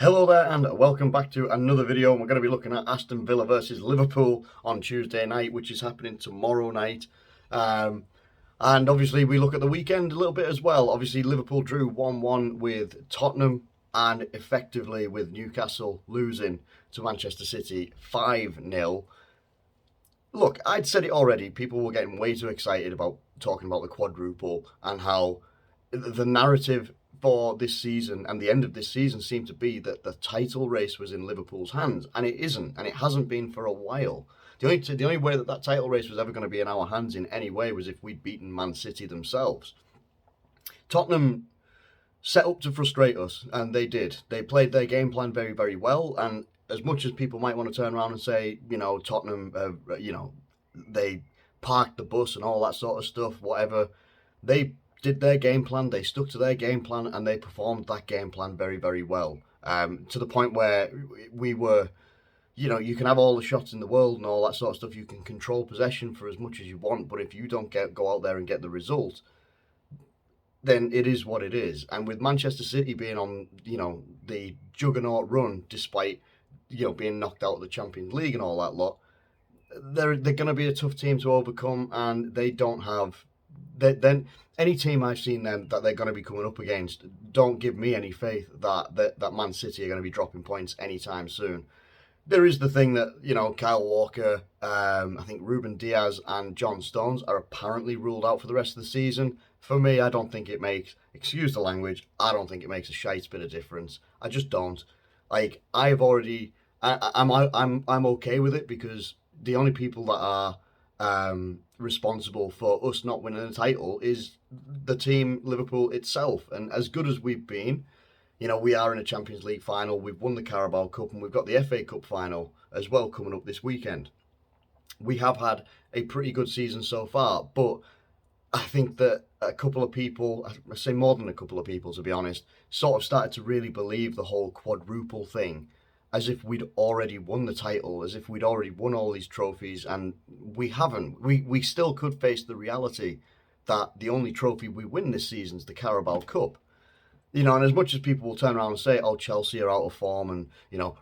Hello there and welcome back to another video. We're going to be looking at Aston Villa versus Liverpool on Tuesday night, which is happening tomorrow night. And obviously we look at the weekend a little bit as well. Obviously Liverpool drew 1-1 with Tottenham and effectively with Newcastle losing to Manchester City 5-0. Look, I'd said it already. People were getting way too excited about talking about the quadruple and how the narrative for this season and the end of this season seemed to be that the title race was in Liverpool's hands, and it isn't, and it hasn't been for a while. The only way that that title race was ever going to be in our hands in any way was if we'd beaten Man City themselves. Tottenham set up to frustrate us, and they did. They played their game plan very, very well, and as much as people might want to turn around and say, Tottenham, they parked the bus and all that sort of stuff, whatever, they did their game plan, they stuck to their game plan, and they performed that game plan very, very well. To the point where we were, you can have all the shots in the world and all that sort of stuff, you can control possession for as much as you want, but if you don't go out there and get the result, then it is what it is. And with Manchester City being on, the juggernaut run, despite, being knocked out of the Champions League and all that lot, they're going to be a tough team to overcome, and they don't have. Then any team I've seen them that they're going to be coming up against don't give me any faith that Man City are going to be dropping points anytime soon. There is the thing that, Kyle Walker, I think Ruben Diaz and John Stones are apparently ruled out for the rest of the season. For me, I don't think it makes, excuse the language, I don't think it makes a shite bit of difference. I just don't. Like, I'm okay with it, because the only people that are responsible for us not winning a title is the team Liverpool itself. And as good as we've been, we are in a Champions League final, we've won the Carabao Cup, and we've got the FA Cup final as well coming up this weekend. We have had a pretty good season so far, but I think that a couple of people, I say more than a couple of people to be honest, sort of started to really believe the whole quadruple thing, as if we'd already won the title, as if we'd already won all these trophies, and we haven't. We still could face the reality that the only trophy we win this season is the Carabao Cup. And as much as people will turn around and say, oh, Chelsea are out of form, and,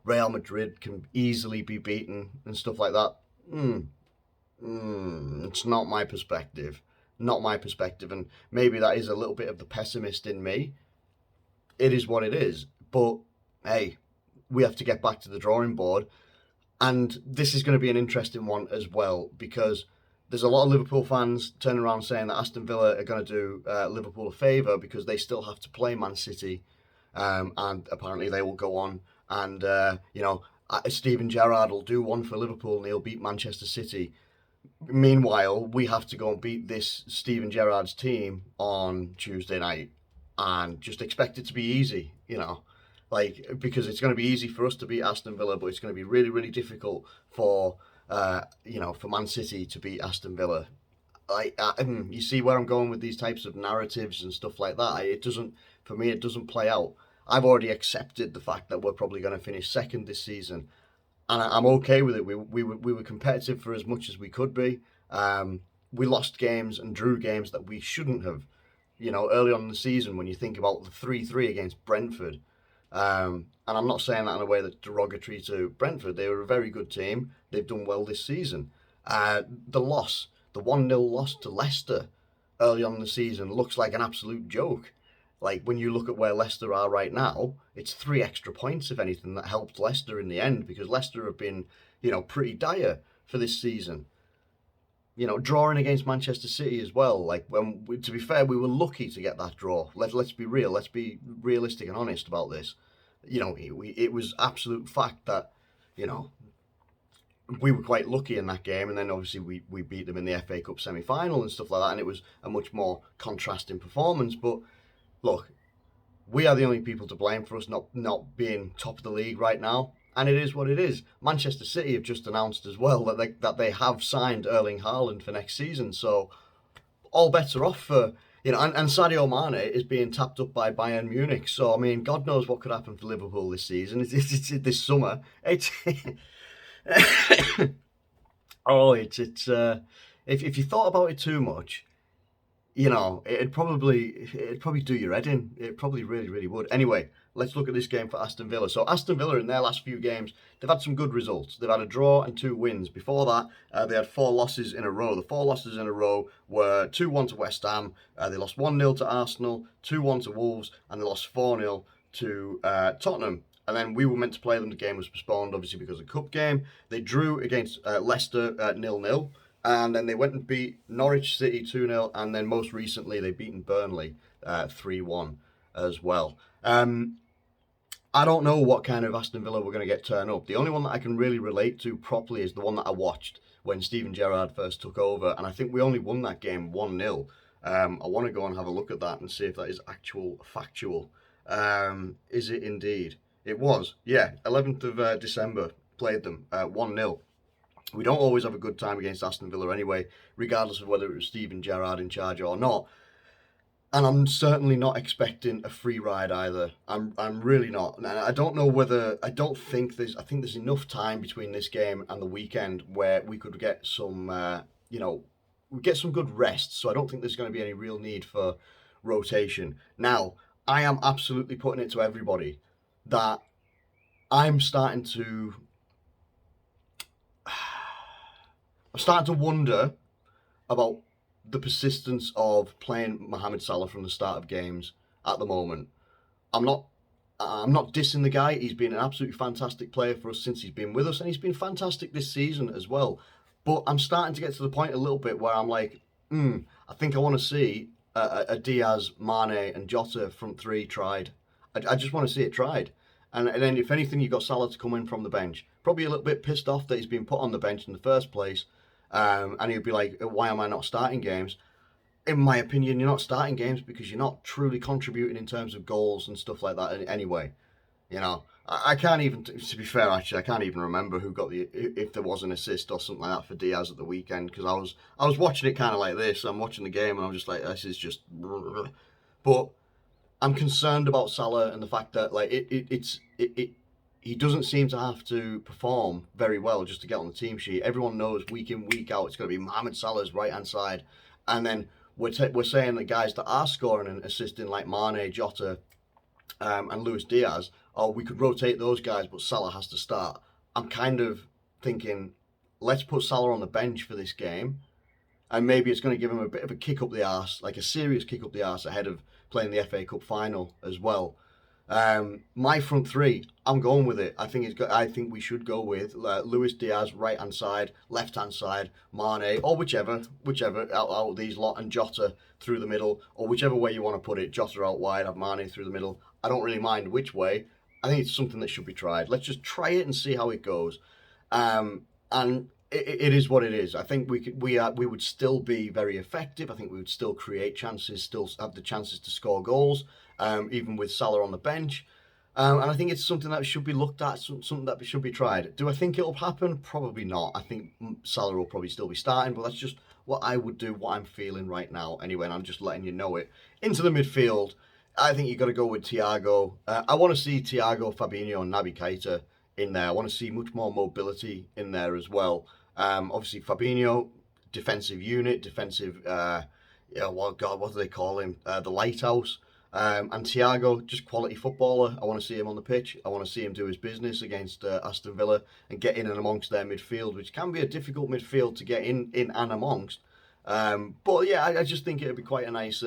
Real Madrid can easily be beaten and stuff like that, it's not my perspective. Not my perspective, and maybe that is a little bit of the pessimist in me. It is what it is, but hey, we have to get back to the drawing board, and this is going to be an interesting one as well, because there's a lot of Liverpool fans turning around saying that Aston Villa are going to do Liverpool a favour because they still have to play Man City, and apparently they will go on and, Steven Gerrard will do one for Liverpool and he'll beat Manchester City. Meanwhile, we have to go and beat this Steven Gerrard's team on Tuesday night and just expect it to be easy, because it's going to be easy for us to beat Aston Villa, but it's going to be really, really difficult for Man City to beat Aston Villa. You see where I'm going with these types of narratives and stuff like that. For me, it doesn't play out. I've already accepted the fact that we're probably going to finish second this season, and I'm okay with it. We were competitive for as much as we could be. We lost games and drew games that we shouldn't have. Early on in the season, when you think about the 3-3 against Brentford, and I'm not saying that in a way that's derogatory to Brentford. They were a very good team. They've done well this season. The 1-0 loss to Leicester early on in the season looks like an absolute joke. Like, when you look at where Leicester are right now, it's 3 extra points, if anything, that helped Leicester in the end, because Leicester have been, pretty dire for this season. Drawing against Manchester City as well. To be fair, we were lucky to get that draw. Let's be real. Let's be realistic and honest about this. It was absolute fact that, we were quite lucky in that game, and then obviously we beat them in the FA Cup semi-final and stuff like that, and it was a much more contrasting performance. But look, we are the only people to blame for us not being top of the league right now, and it is what it is. Manchester City have just announced as well that they have signed Erling Haaland for next season, so all bets are off for, and Sadio Mane is being tapped up by Bayern Munich. So I mean, God knows what could happen for Liverpool this season. It's this summer. If you thought about it too much, it'd probably do your head in. It probably really, really would. Anyway, let's look at this game for Aston Villa. So Aston Villa, in their last few games, they've had some good results. They've had a draw and 2 wins. Before that, they had 4 losses in a row. The 4 losses in a row were 2-1 to West Ham. They lost 1-0 to Arsenal, 2-1 to Wolves, and they lost 4-0 to Tottenham. And then we were meant to play them. The game was postponed, obviously, because of the cup game. They drew against Leicester 0-0. And then they went and beat Norwich City 2-0. And then most recently, they've beaten Burnley 3-1 as well. I don't know what kind of Aston Villa we're going to get turned up. The only one that I can really relate to properly is the one that I watched when Steven Gerrard first took over. And I think we only won that game 1-0. I want to go and have a look at that and see if that is factual. Is it indeed? It was, yeah, 11th of December, played them 1-0. We don't always have a good time against Aston Villa anyway, regardless of whether it was Steven Gerrard in charge or not. And I'm certainly not expecting a free ride either. I'm really not. And I don't know whether, I think there's enough time between this game and the weekend where we could get some, get some good rest. So I don't think there's going to be any real need for rotation. Now, I am absolutely putting it to everybody that I'm starting to wonder about the persistence of playing Mohamed Salah from the start of games at the moment. I'm not dissing the guy. He's been an absolutely fantastic player for us since he's been with us, and he's been fantastic this season as well. But I'm starting to get to the point a little bit where I'm like, I think I want to see a Diaz, Mane and Jota front three tried. I just want to see it tried. And then if anything, you've got Salah to come in from the bench. Probably a little bit pissed off that he's been put on the bench in the first place. And he'll be like, why am I not starting games? In my opinion, you're not starting games because you're not truly contributing in terms of goals and stuff like that anyway. You know, I can't even, to be fair, actually, I can't even remember who got if there was an assist or something like that for Diaz at the weekend, because I was watching it kind of like this. I'm watching the game and I'm just like, this is just, but I'm concerned about Salah and the fact that like he doesn't seem to have to perform very well just to get on the team sheet. Everyone knows week in, week out, it's going to be Mohamed Salah's right-hand side. And then we're saying that guys that are scoring and assisting like Mane, Jota, and Luis Diaz, we could rotate those guys, but Salah has to start. I'm kind of thinking, let's put Salah on the bench for this game. And maybe it's going to give him a bit of a kick up the arse, like a serious kick up the arse ahead of playing the FA Cup final as well. My front three, I'm going with it. I think we should go with Luis Diaz right hand side, left hand side, Mane, or whichever out of these lot, and Jota through the middle, or whichever way you want to put it. Jota out wide, have Mane through the middle. I don't really mind which way. I think it's something that should be tried. Let's just try it and see how it goes. And it is what it is. I think we would still be very effective. I think we would still create chances, still have the chances to score goals, even with Salah on the bench. And I think it's something that should be looked at, something that should be tried. Do I think it'll happen? Probably not. I think Salah will probably still be starting, but that's just what I would do, what I'm feeling right now anyway, and I'm just letting you know it. Into the midfield, I think you've got to go with Thiago. I want to see Thiago, Fabinho and Naby Keita in there. I want to see much more mobility in there as well. Obviously Fabinho, defensive unit, defensive, what do they call him? The lighthouse. And Thiago, just quality footballer. I want to see him on the pitch. I want to see him do his business against Aston Villa and get in and amongst their midfield, which can be a difficult midfield to get in and amongst. But yeah, I just think it would be quite a nice,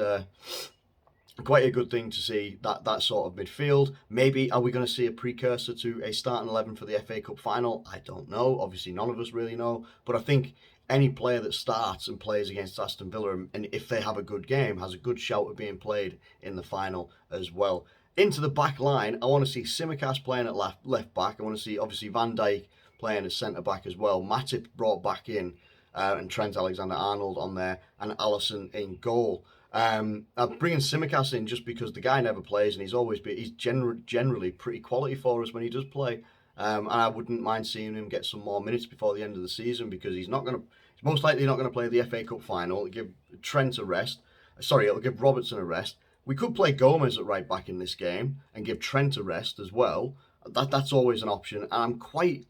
quite a good thing to see that sort of midfield. Maybe are we going to see a precursor to a starting 11 for the FA Cup final? I don't know. Obviously, none of us really know. But I think any player that starts and plays against Aston Villa, and if they have a good game, has a good shout of being played in the final as well. Into the back line, I want to see Tsimikas playing at left back. I want to see, obviously, Van Dijk playing as centre back as well. Matip brought back in, and Trent Alexander-Arnold on there, and Alisson in goal. I'm bringing Tsimikas in just because the guy never plays, and he's generally pretty quality for us when he does play. And I wouldn't mind seeing him get some more minutes before the end of the season, because he's most likely not going to play the FA Cup final. It'll give Trent a rest. It'll give Robertson a rest. We could play Gomez at right back in this game and give Trent a rest as well. That's always an option. And I'm quite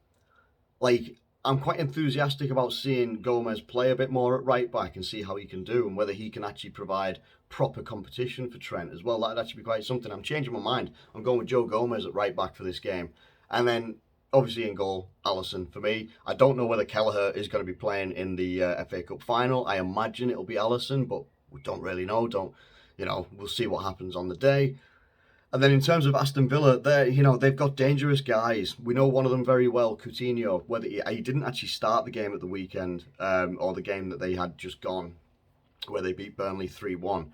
enthusiastic about seeing Gomez play a bit more at right back and see how he can do and whether he can actually provide proper competition for Trent as well. That'd actually be quite something. I'm changing my mind. I'm going with Joe Gomez at right back for this game. And then, obviously in goal, Alisson for me. I don't know whether Kelleher is going to be playing in the FA Cup final. I imagine it'll be Alisson, but we don't really know. We'll see what happens on the day. And then in terms of Aston Villa, they've got dangerous guys. We know one of them very well, Coutinho. Whether he didn't actually start the game at the weekend, or the game that they had just gone, where they beat Burnley 3-1.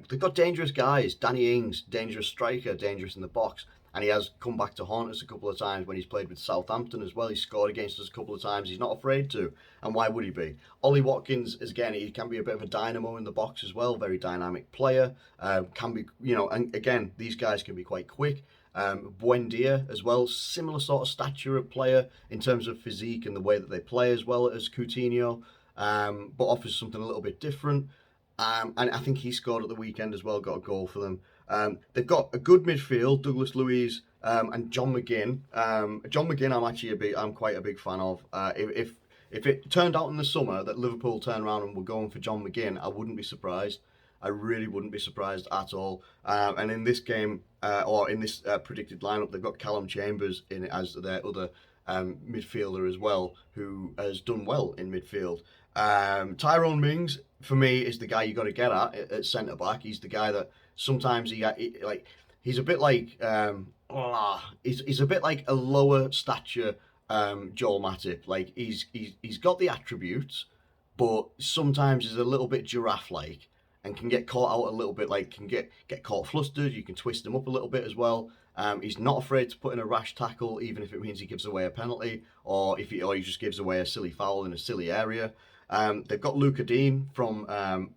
They've got dangerous guys. Danny Ings, dangerous striker, dangerous in the box. And he has come back to haunt us a couple of times when he's played with Southampton as well. He's scored against us a couple of times. He's not afraid to. And why would he be? Ollie Watkins, again, he can be a bit of a dynamo in the box as well. Very dynamic player. Can be, and again, these guys can be quite quick. Buendia as well, similar sort of stature of player in terms of physique and the way that they play as well as Coutinho, but offers something a little bit different. And I think he scored at the weekend as well, got a goal for them. They've got a good midfield, Douglas Luiz and John McGinn. John McGinn, I'm quite a big fan of. If it turned out in the summer that Liverpool turned around and were going for John McGinn, I wouldn't be surprised. I really wouldn't be surprised at all. And in this game, or in this predicted lineup, they've got Callum Chambers in it as their other midfielder as well, who has done well in midfield. Tyrone Mings, for me, is the guy you got to get at centre back. He's the guy that sometimes he's a bit like he's a bit like a lower stature Joel Matip. Like he's got the attributes, but sometimes he's a little bit giraffe-like and can get caught out a little bit. Like can get caught flustered. You can twist him up a little bit as well. He's not afraid to put in a rash tackle, even if it means he gives away a penalty, or he just gives away a silly foul in a silly area. They've got Luca Dean from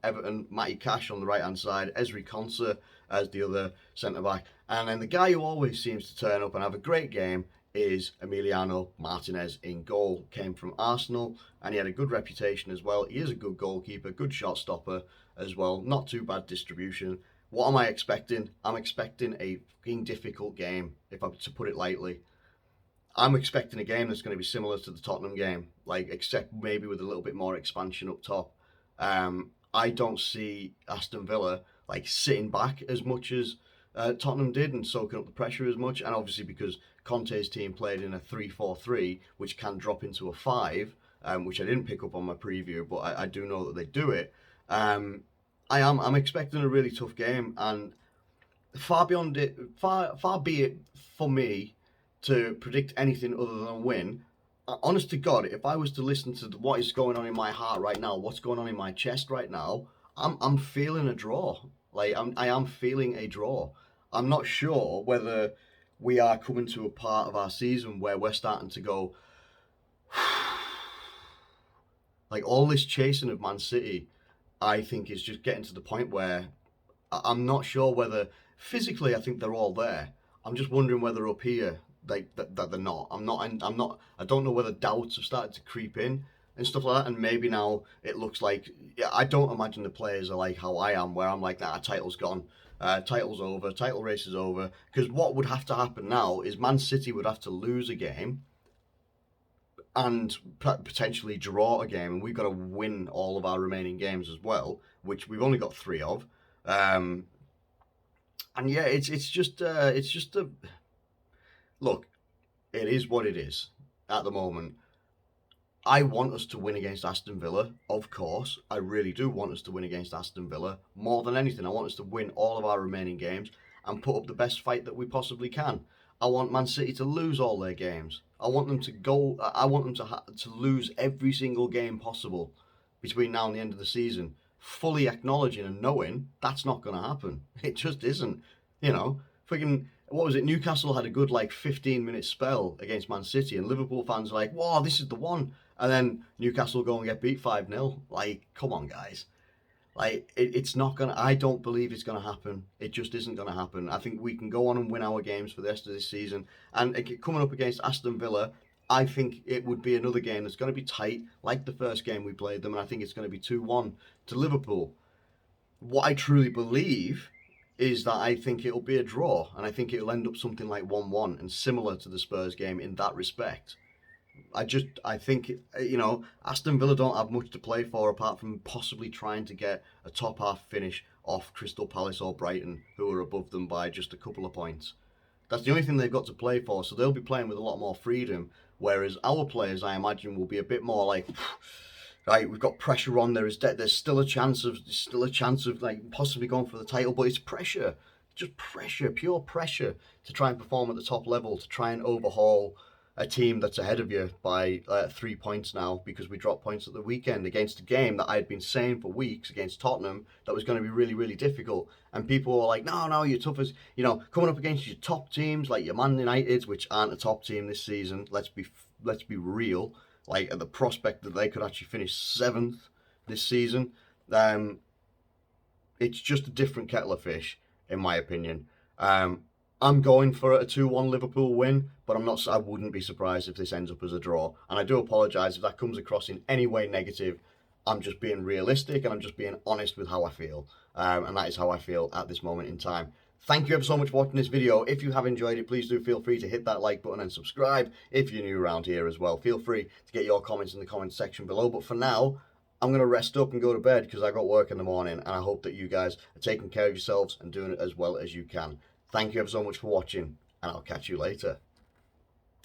Everton, Matty Cash on the right-hand side, Ezri Konsa as the other centre-back. And then the guy who always seems to turn up and have a great game is Emiliano Martinez in goal. Came from Arsenal, and he had a good reputation as well. He is a good goalkeeper, good shot stopper as well. Not too bad distribution. What am I expecting? I'm expecting a fucking difficult game, if I'm to put it lightly. I'm expecting a game that's going to be similar to the Tottenham game, except maybe with a little bit more expansion up top. I don't see Aston Villa sitting back as much as Tottenham did and soaking up the pressure as much. And obviously because Conte's team played in a 3-4-3, which can drop into a 5, which I didn't pick up on my preview, but I do know that they do it. I'm expecting a really tough game, and far be it for me to predict anything other than a win. Honest to God, if I was to listen to what is going on in my heart right now, what's going on in my chest right now, I'm feeling a draw. I am feeling a draw. I'm not sure whether we are coming to a part of our season where we're starting to go, all this chasing of Man City, I think is just getting to the point where I'm not sure whether physically I think they're all there. I'm just wondering whether up here that they're not. I'm not. I don't know whether doubts have started to creep in and stuff like that. And maybe now it looks like, I don't imagine the players are like how I am, where I'm like, nah, title's gone, title's over, title race is over. Because what would have to happen now is Man City would have to lose a game and potentially draw a game, and we've got to win all of our remaining games as well, which we've only got 3 of. And yeah, it's just a look. It is what it is at the moment. I want us to win against Aston Villa, of course. I really do want us to win against Aston Villa. More than anything, I want us to win all of our remaining games and put up the best fight that we possibly can. I want Man City to lose all their games. I want them to go. I want them to lose every single game possible between now and the end of the season, fully acknowledging and knowing that's not going to happen. It just isn't. Freaking, what was it? Newcastle had a good 15-minute spell against Man City, and Liverpool fans are like, "Wow, this is the one." And then Newcastle go and get beat 5-0. Come on, guys. It's not gonna. I don't believe it's gonna happen. It just isn't gonna happen. I think we can go on and win our games for the rest of this season. And coming up against Aston Villa, I think it would be another game that's going to be tight, like the first game we played them. And I think it's going to be 2-1 to Liverpool. What I truly believe is that I think it'll be a draw, and I think it'll end up something like 1-1, and similar to the Spurs game in that respect. I think, Aston Villa don't have much to play for apart from possibly trying to get a top half finish off Crystal Palace or Brighton, who are above them by just a couple of points. That's the only thing they've got to play for, so they'll be playing with a lot more freedom, whereas our players, I imagine, will be a bit more like, right, we've got pressure on. There's still a chance of like possibly going for the title, but it's pressure, just pressure, pure pressure to try and perform at the top level, to try and overhaul a team that's ahead of you by 3 points now, because we dropped points at the weekend against a game that I had been saying for weeks against Tottenham that was going to be really, really difficult. And people were like, no, you're tough as, coming up against your top teams like your Man United, which aren't a top team this season. Let's be real. Like, at the prospect that they could actually finish 7th this season, it's just a different kettle of fish, in my opinion. I'm going for a 2-1 Liverpool win, but I wouldn't be surprised if this ends up as a draw. And I do apologise if that comes across in any way negative. I'm just being realistic and I'm just being honest with how I feel. And that is how I feel at this moment in time. Thank you ever so much for watching this video. If you have enjoyed it, please do feel free to hit that like button and subscribe if you're new around here as well. Feel free to get your comments in the comments section below. But for now, I'm going to rest up and go to bed because I got work in the morning, and I hope that you guys are taking care of yourselves and doing it as well as you can. Thank you ever so much for watching, and I'll catch you later.